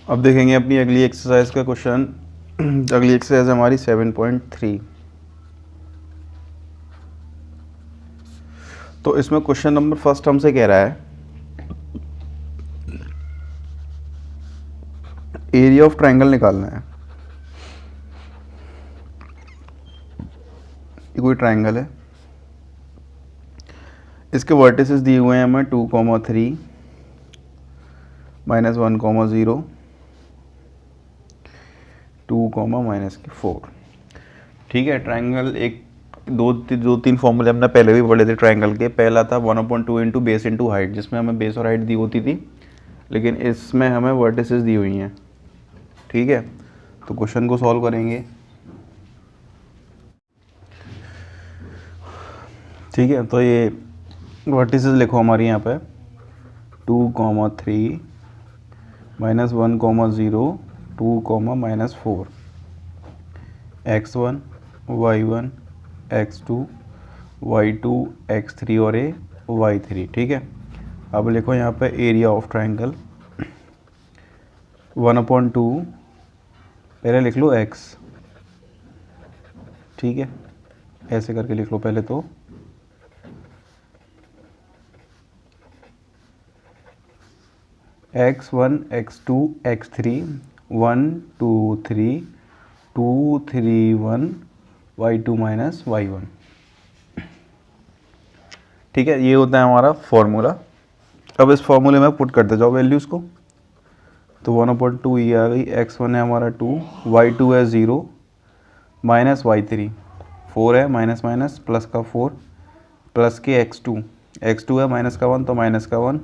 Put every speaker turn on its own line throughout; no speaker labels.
अब देखेंगे अपनी अगली एक्सरसाइज का क्वेश्चन। अगली एक्सरसाइज हमारी 7.3। तो इसमें क्वेश्चन नंबर फर्स्ट हमसे कह रहा है एरिया ऑफ ट्रायंगल निकालना है। ये कोई ट्रायंगल है, इसके वर्टिसेस दिए हुए हैं हमें 2,3 -1,0 2, -4। ठीक है, ट्रायंगल एक दो तीन फॉर्मूले हमने पहले भी पढ़े थे ट्रायंगल के। पहला था 1/2 इंटू बेस इंटू हाइट, जिसमें हमें बेस और हाइट दी होती थी, लेकिन इसमें हमें वर्टिसेस दी हुई हैं। ठीक है, तो क्वेश्चन को सॉल्व करेंगे। ठीक है, तो ये वर्टिसेस लिखो हमारी यहाँ पे 2,3 -1,0 2, -4 x1 y1 x2 y2 x3 और ये y3। ठीक है, अब लिखो यहाँ पे एरिया ऑफ ट्रायंगल 1/2, पहले लिख लो x। ठीक है, ऐसे करके लिख लो पहले तो x1 x2 x3 1 2 3 2 3 1 y2 -y1। ठीक है, ये होता है हमारा फॉर्मूला। अब इस फॉर्मूले में पुट करते जाओ वैल्यूज़ को। तो 1/2 ये आ गई, x1 है हमारा 2, y2 है 0 -y3 4 है, माइनस माइनस प्लस का 4 प्लस के x2 है माइनस का 1 तो माइनस का 1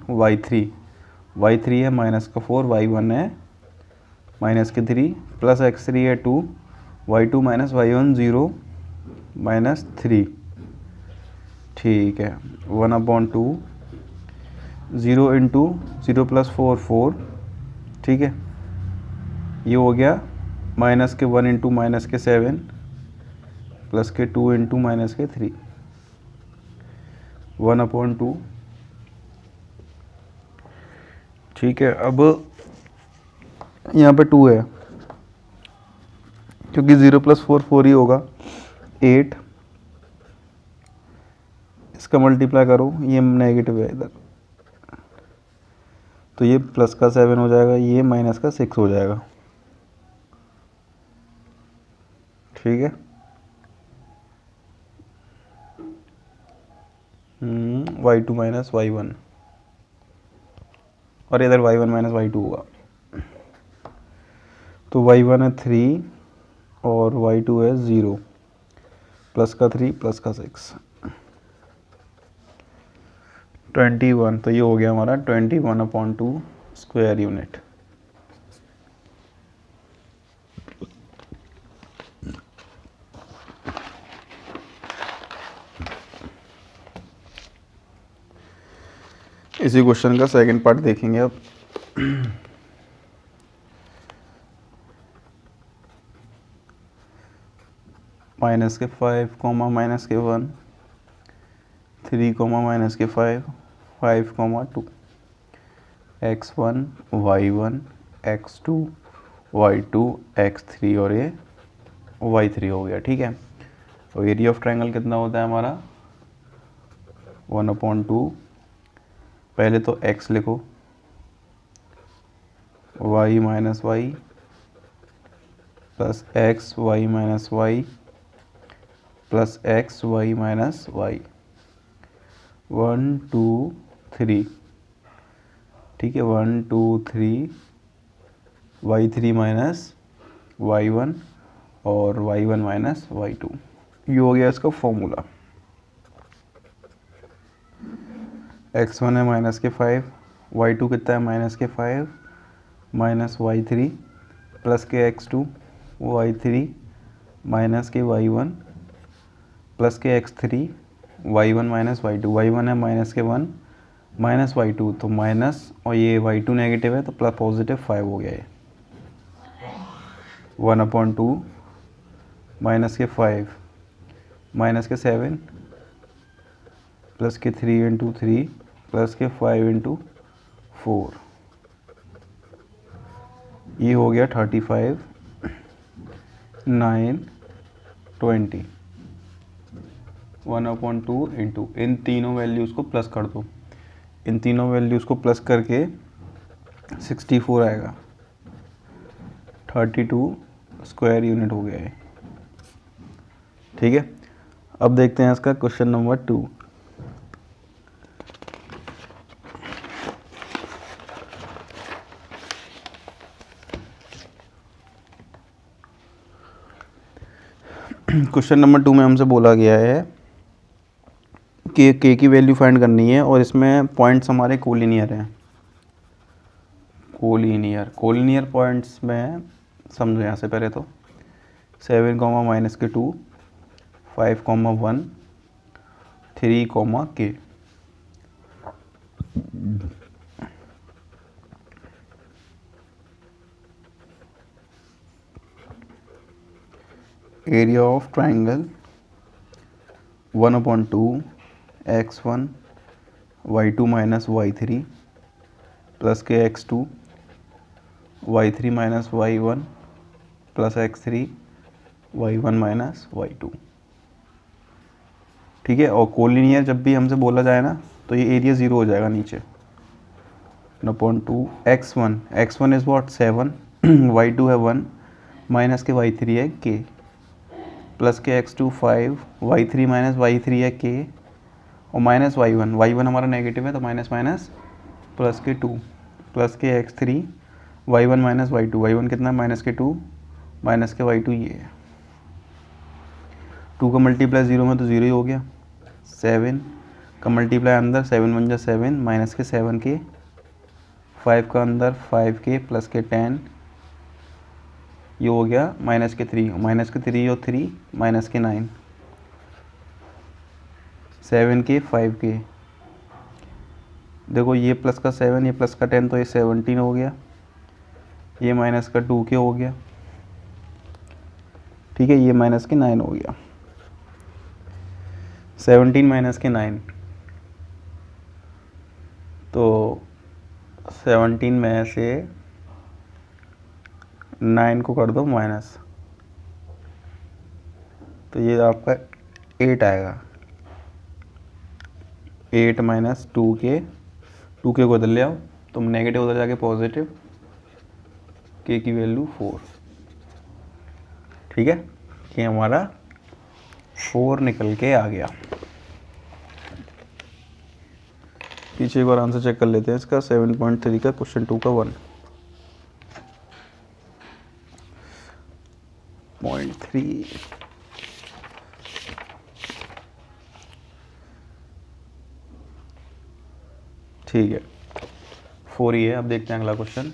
y3 है माइनस का 4 y1 है माइनस के 3 प्लस x3 है 2 y2 -y1 0 -3। ठीक है, 1/2 0 इंटू 0 + 4 4। ठीक है, ये हो गया माइनस के 1 इंटू माइनस के 7 प्लस के 2 इंटू माइनस के 3 1/2। ठीक है, अब यहाँ पे 2 है, क्योंकि 0 + 4 4 ही होगा 8। इसका मल्टीप्लाई करो, ये नेगेटिव है इधर, तो ये प्लस का 7 हो जाएगा, ये माइनस का 6 हो जाएगा। ठीक है, y2 -y1 और इधर y1 -y2 होगा। तो y1 है 3 और y2 है 0 प्लस का 3 प्लस का 6 21। तो ये हो गया हमारा 21/2 स्क्वायर यूनिट। इसी क्वेश्चन का सेकंड पार्ट देखेंगे अब। -5, -1 3, -5 5, 2 x1 y1 x2 y2 x3 और ये y3 हो गया। ठीक है, तो एरिया ऑफ ट्रायंगल कितना होता है हमारा 1/2। पहले तो x लिखो, y -y plus x y -y plus x y -y 1 2 3। ठीक है, 1 2 3 y3 -y1 और y1 -y2। ये हो गया इसका फॉर्मूला। x1 है -5, y2 कितना है -5 माइनस y3 प्लस के x2 y3 माइनस के y1 प्लस के x3 y1 -y2 y1 है माइनस के 1 माइनस y2 तो माइनस, और ये y2 नेगेटिव है तो प्लस पॉजिटिव 5 हो गया है। 1/2 माइनस के 5 माइनस के 7 प्लस के 3 इंटू 3 प्लस के 5 इंटू 4 ये हो गया 35, 9, 20, 1/2 इंटू इन तीनों वैल्यूज़ को प्लस कर दो। इन तीनों वैल्यूज़ को प्लस करके 64 आएगा। 32 स्क्वायर यूनिट हो गया है। ठीक है, अब देखते हैं इसका क्वेश्चन नंबर 2। क्वेश्चन नंबर 2 में हमसे बोला गया है कि के की वैल्यू फाइंड करनी है और इसमें पॉइंट्स हमारे कोलिनियर हैं। कोलिनियर पॉइंट्स में समझो यहाँ से पहले तो 7, -2, 5, 1, 3, K। Area of triangle 1/2 x1 y2 minus y3 plus के x2 y3 minus y1 plus x3 y1 minus y2। ठीक है, और कोलिनियर जब भी हमसे बोला जाए ना तो ये एरिया 0 हो जाएगा नीचे। 1/2 x1 इज़ वॉट 7, y2 है 1 माइनस के y3 है k प्लस के x2 5, y3 माइनस y3 है k और माइनस y1 हमारा नेगेटिव है तो माइनस माइनस प्लस के 2 प्लस के x3 y1 माइनस y1 कितना है माइनस के 2 माइनस के y2 ये है। 2 का मल्टीप्लाई 0 में तो 0 ही हो गया। 7 का मल्टीप्लाई अंदर 7 1 जा 7 माइनस के 7 के 5 का अंदर 5 के प्लस के 10 ये हो गया माइनस के 3 और 3 माइनस के 9 7 के 5 के। देखो ये प्लस का 7 ये प्लस का 10 तो ये 17 हो गया, ये माइनस का 2 के हो गया। ठीक है, ये माइनस के 9 हो गया। 17 माइनस के 9 तो 17 में से 9 को कर दो माइनस तो ये आपका 8 आएगा। 8 माइनस 2k को इधर ले आओ तो नेगेटिव उधर जाके पॉजिटिव, k की वैल्यू 4। ठीक है, ये हमारा 4 निकल के आ गया। पीछे एक बार आंसर चेक कर लेते हैं इसका 7.3 का क्वेश्चन 2 का 1.3। ठीक है, 4 ही है। अब देखते हैं अगला क्वेश्चन।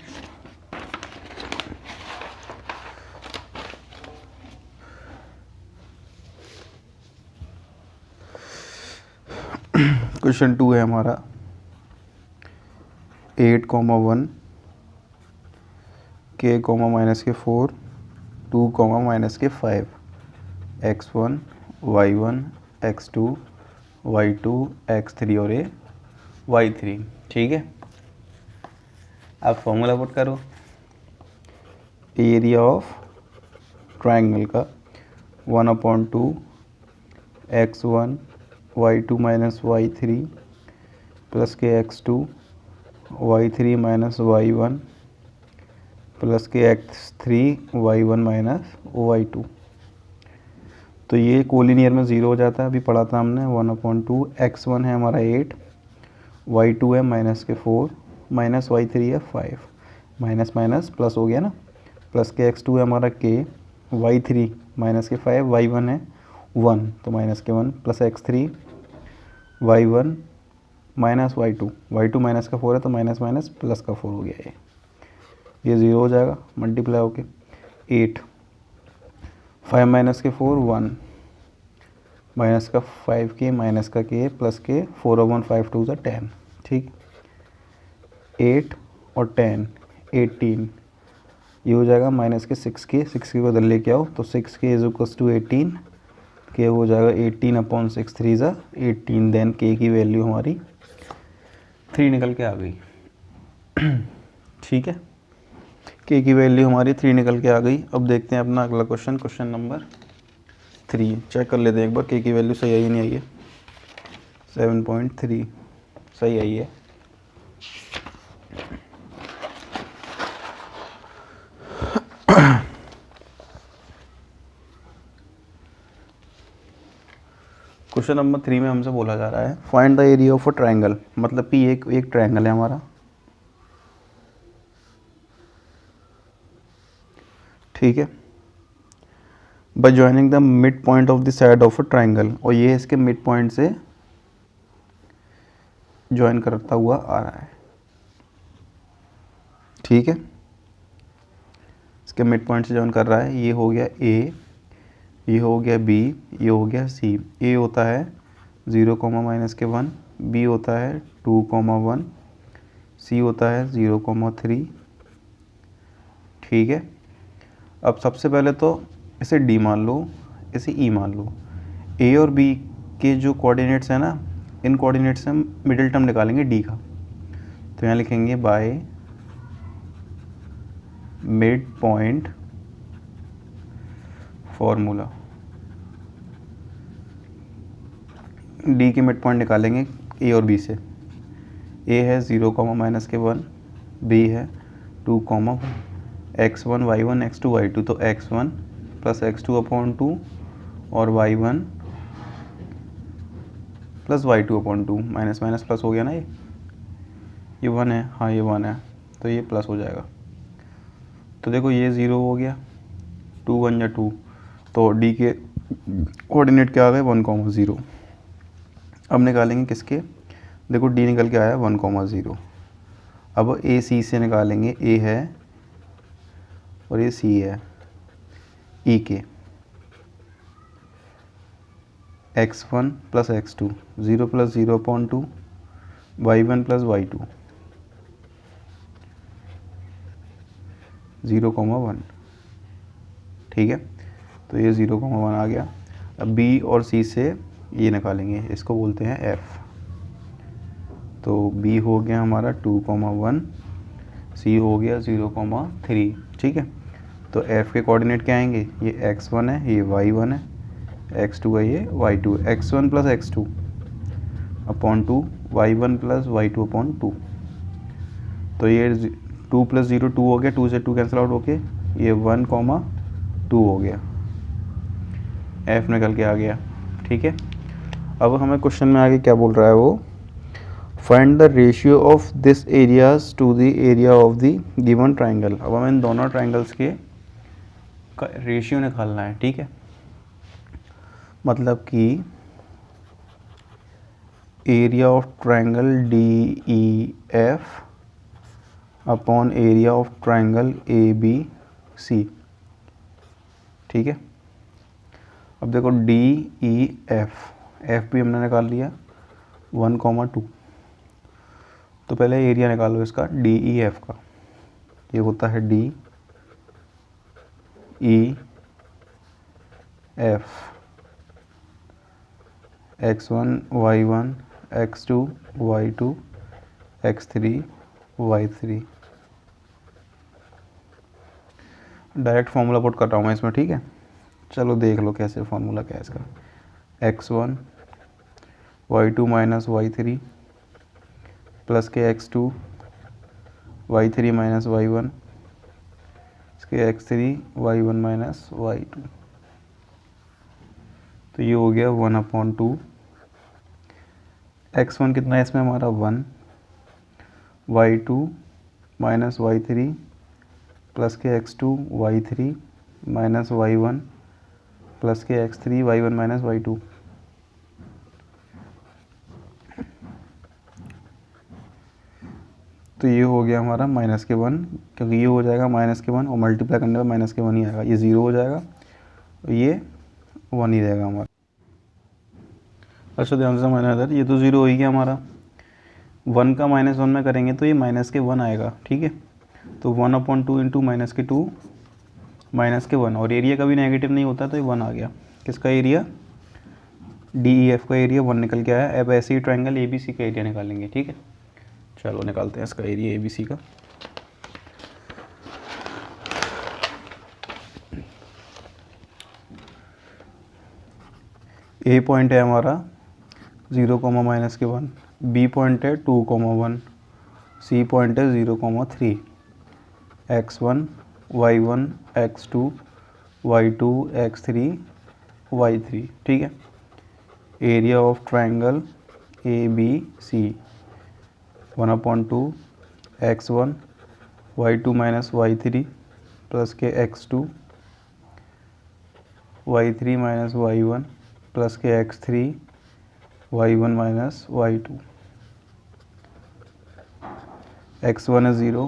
क्वेश्चन 2 है हमारा 8, 1 k, माइनस के 4 2, माइनस के 5 x1 y1 x2 y2 x3 और ये y3। ठीक है, अब फॉर्मूला पुट करो। एरिया ऑफ ट्राइंगल का 1/2 x1 y2 minus y3 plus के x2 y3 minus y1 plus के x3 y1 माइनस y2। तो ये कोलिनियर में 0 हो जाता है, अभी पढ़ा था हमने। 1/2 x1 है हमारा 8, y2 है माइनस के 4 माइनस y3 है 5 माइनस माइनस प्लस हो गया ना, प्लस के x2 है हमारा k, y3 माइनस के 5 y1 है 1 तो माइनस के 1 plus x3 y1 minus y2 minus का 4 है तो माइनस माइनस प्लस का 4 हो गया ये 0 हो जाएगा मल्टीप्लाई होके। 8 5 माइनस के 4 1 माइनस का 5 के माइनस का के प्लस के 4 और 1 5 2 10। ठीक, 8 और 10 18 ये हो जाएगा माइनस के 6 के को इधर लेके आओ तो 6 के इज इक्वल्स टू 18 के हो जाएगा 18/6 3 ज़ा 18। देन के की वैल्यू हमारी 3 निकल के आ गई। ठीक है, के की वैल्यू हमारी 3 निकल के आ गई। अब देखते हैं अपना अगला क्वेश्चन, क्वेश्चन नंबर 3। चेक कर लेते हैं एक बार के की वैल्यू सही आई नहीं आई है। 7.3 सही आई है। क्वेश्चन नंबर 3 में हमसे बोला जा रहा है find the area of a triangle, मतलब कि एक ट्रायंगल है हमारा, ठीक है, by joining the mid point of the side of a triangle, और ये इसके मिड पॉइंट से ज्वाइन करता हुआ आ रहा है, ठीक है, इसके मिड पॉइंट से ज्वाइन कर रहा है। ये हो गया ए, ये हो गया बी, ये हो गया सी। ए होता है 0, -1, बी होता है 2, 1, सी होता है 0, 3, ठीक है। अब सबसे पहले तो इसे डी मान लो, इसे ई मान लो। ए और बी के जो कोऑर्डिनेट्स हैं ना, इन कोऑर्डिनेट्स से हम मिडिल टर्म निकालेंगे डी का। तो यहाँ लिखेंगे by mid point formula. D के मिड पॉइंट निकालेंगे ए और बी से। ए है 0, -1, बी है 2, 1, x1 y1 x2 y2, तो x1 प्लस x2/2 और y1 plus y2/2, minus minus plus हो गया ना, ये 1 है, हाँ ये 1 है, तो ये प्लस हो जाएगा। तो देखो ये 0 हो गया, 2 1 या 2, तो डी के कोऑर्डिनेट क्या आ गए 1, 0। अब निकालेंगे किसके, देखो डी निकल के आया 1, 0। अब ए सी से निकालेंगे, ए है और ये सी है ई के, x1 plus x2, 0 plus 0/2, y1 plus y2, 0, 1, ठीक है। तो ये 0, 1 आ गया। अब b और c से ये निकालेंगे, इसको बोलते हैं f। तो b हो गया हमारा 2, 1, c हो गया 0, 3, ठीक है। तो f के कोऑर्डिनेट क्या आएंगे, ये x1 है, ये y1 है, x2 है, ये y2, x1 plus x2/2, y1 plus y2/2। तो ये 2 प्लस 0 2 हो गया, 2 से 2 कैंसिल आउट होके ये 1, 2 हो गया, f निकल के आ गया, ठीक है। अब हमें क्वेश्चन में आगे क्या बोल रहा है वो, find the ratio of this areas to the area of the given triangle. अब हमें इन दोनों ट्राइंगल्स के रेशियो निकालना है, ठीक है। मतलब कि area of triangle D E F upon area of triangle A B C, ठीक है। अब देखो डी ई एफ भी हमने निकाल लिया 1, 2। तो पहले एरिया निकालो इसका डी ई एफ का, ये होता है D E F, x1 y1 x2 y2 x3 y3। Direct formula put कर रहा हूँ मैं इसमें, ठीक है। चलो देख लो कैसे फार्मूला क्या है इसका, x1 y2 minus y3 plus के x2 y3 माइनस y1 इसके x3 y1 माइनस y2। तो ये हो गया 1/2। x1 कितना है इसमें हमारा 1, y2 माइनस y3 प्लस के x2 y3 minus y1 plus के x3 y1 माइनस y2। तो ये हो गया हमारा -1, क्योंकि ये हो जाएगा -1 और मल्टीप्लाई करने पर -1 ही आएगा, ये 0 हो जाएगा और ये 1 ही रहेगा हमारा। अच्छा ध्यान से समझना इधर, ये तो 0 हो ही गया हमारा, 1 का -1 में करेंगे तो ये -1 आएगा, ठीक है। तो 1/2 इंटू -2 -1, और एरिया कभी नेगेटिव नहीं होता, तो ये 1 आ गया। किसका एरिया, डी ई एफ का एरिया 1 निकल के आया। अब ऐसे ही ट्रायंगल ए बी सी का एरिया निकालेंगे, ठीक है। चलो निकालते हैं इसका एरिया ए बी सी का। ए पॉइंट है हमारा 0, -1, बी पॉइंट है 2, 1, सी पॉइंट है 0, 3, x1 y1 x2 y2 x3 y3, ठीक है। Area of triangle A B C 1/2 x1 y2 - y3 plus के x2 y3 - y1 प्लस के x3 y1 - y2, x1 है 0,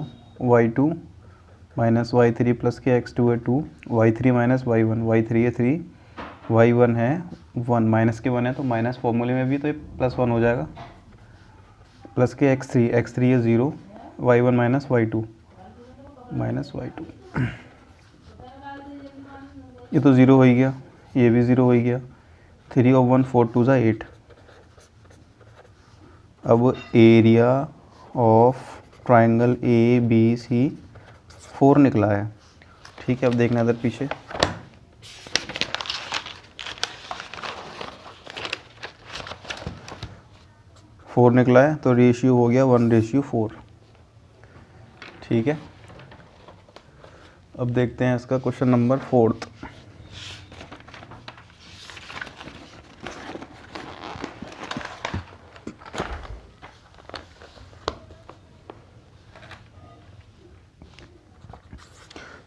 y2 - y3 प्लस के x2 है 2, y3 - y1, y3 है 3, y1 है 1, minus के 1 है तो माइनस फॉर्मूले में भी तो ये +1 हो जाएगा, प्लस के x3 है 0, y1 - y2 -y2, ये तो 0 हो ही गया, ये भी 0 हो ही गया। 3 और 1 4 2 8। अब area of triangle A B C 4 निकला है, ठीक है। अब देखना इधर पीछे, फोर निकला है तो रेशियो हो गया 1:4, ठीक है। अब देखते हैं इसका क्वेश्चन नंबर 4।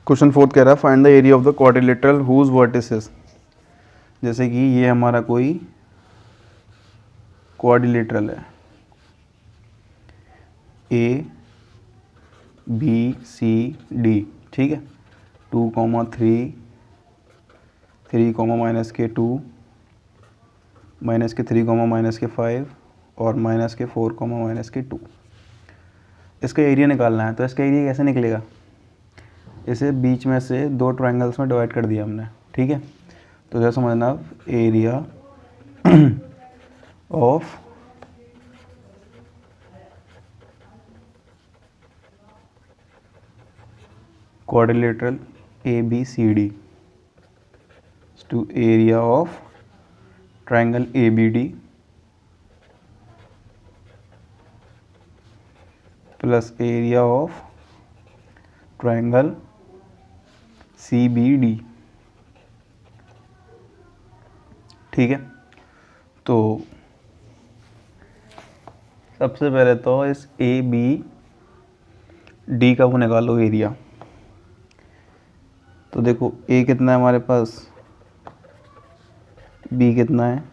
क्वेश्चन 4 कह रहा है find the area of the quadrilateral whose vertices. जैसे कि ये हमारा कोई क्वाड्रिलेटरल है, ए बी सी डी, ठीक है। 2, 3, 3, -2, -3, -5 और -4, -2। इसका एरिया निकालना है, तो इसका एरिया कैसे निकलेगा? इसे बीच में से 2 ट्रायंगल्स में डिवाइड कर दिया हमने, ठीक है। तो जैसे समझना, area of quadrilateral ABCD to area of triangle ABD plus area of triangle CBD, ठीक है। तो सबसे पहले तो इस ABD का वो निकालो एरिया। तो देखो A कितना है हमारे पास, B कितना है,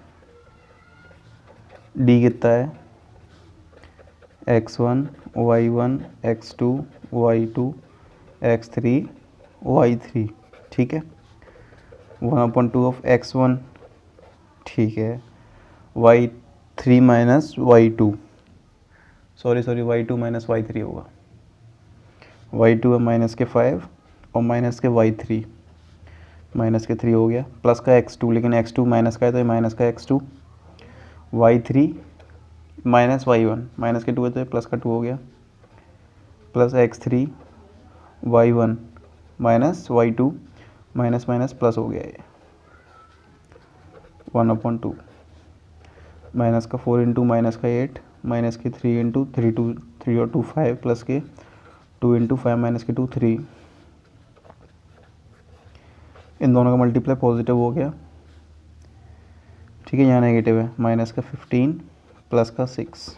D कितना है, x1 y1 x2 y2 x3 y3, ठीक है। 1/2 ऑफ x1, ठीक है, y3 - y2, sorry y2 - y3 होगा, y2 है -5 और -y3, -3 हो गया, प्लस का x2, लेकिन x2 माइनस का है तो ये माइनस का x2, y3 - y1, -2 है तो ये प्लस का 2 हो गया, plus x3 y1 - y2, minus plus हो गया, ये 1/2, माइनस का 4 इंटू माइनस का 8, माइनस के 3 इंटू 3 और 2 5, प्लस के 2 इंटू 5 माइनस के 2 3, इन दोनों का मल्टीप्लाई पॉजिटिव हो गया, ठीक है। यहाँ नेगेटिव है, माइनस का 15 प्लस का 6,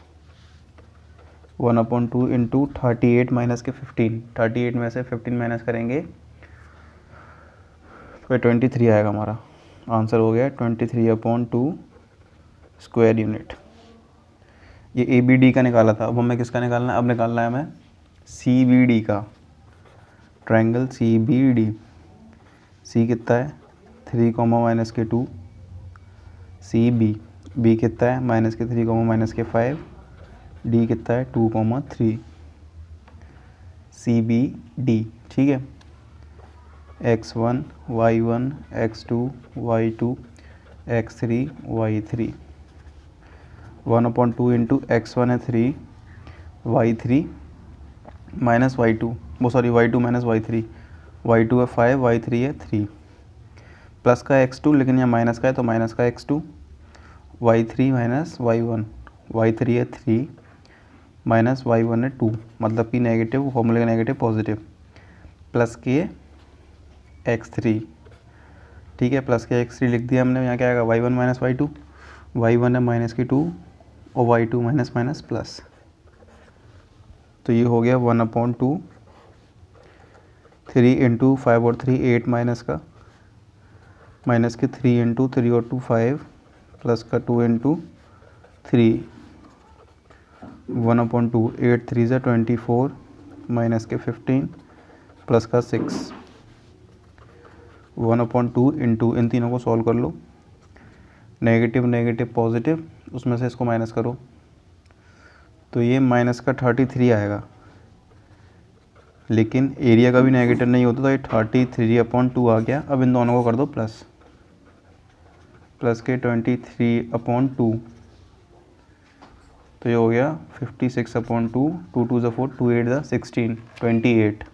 1/2 इंटू 38 माइनस के 15, 38 में से 15 माइनस करेंगे तो 23 आएगा, हमारा आंसर हो गया 23/2 स्क्वायर यूनिट। ये ABD का निकाला था, अब हमें किसका निकालना है? अब निकालना है हमें CBD का, ट्रायंगल CBD। C कितना है 3, -2, CB, B कितना है -3, -5, D कितना है 2, 3, CBD, ठीक है। x1 y1 x2 y2 x3 y3, 1/2 into x1 है 3, y3 माइनस y2, वो सॉरी y2 - y3, y2 है 5, y3 है 3, प्लस का x2, लेकिन यहाँ माइनस का है तो माइनस का x2, y3 minus y1, y3 है 3 माइनस y1 है 2, मतलब कि नेगेटिव, फॉर्मूले का नेगेटिव पॉजिटिव, प्लस के x3, ठीक है, प्लस के x3 लिख दिया हमने। यहाँ क्या आएगा y1 माइनस y2, y1 है माइनस की 2 और y2 माइनस माइनस प्लस, तो ये हो गया 1/2, 3 इंटू 5 और 3 8 माइनस का, माइनस के 3 इंटू 3 और 2 5, प्लस का 2 इंटू 3, 1/2, 8 3 ज़ा 24, माइनस के 15, प्लस का 6, 1/2 इंटू, इन तीनों को सॉल्व कर लो, नेगेटिव नेगेटिव पॉजिटिव, उसमें से इसको माइनस करो, तो ये माइनस का 33 आएगा, लेकिन एरिया का भी नेगेटिव नहीं होता, तो ये 33/2 आ गया। अब इन दोनों को कर दो प्लस, प्लस के 23/2, तो ये हो गया 56/2, 2 2 ज़ा 4, 2 8 ज़ा 16, 28।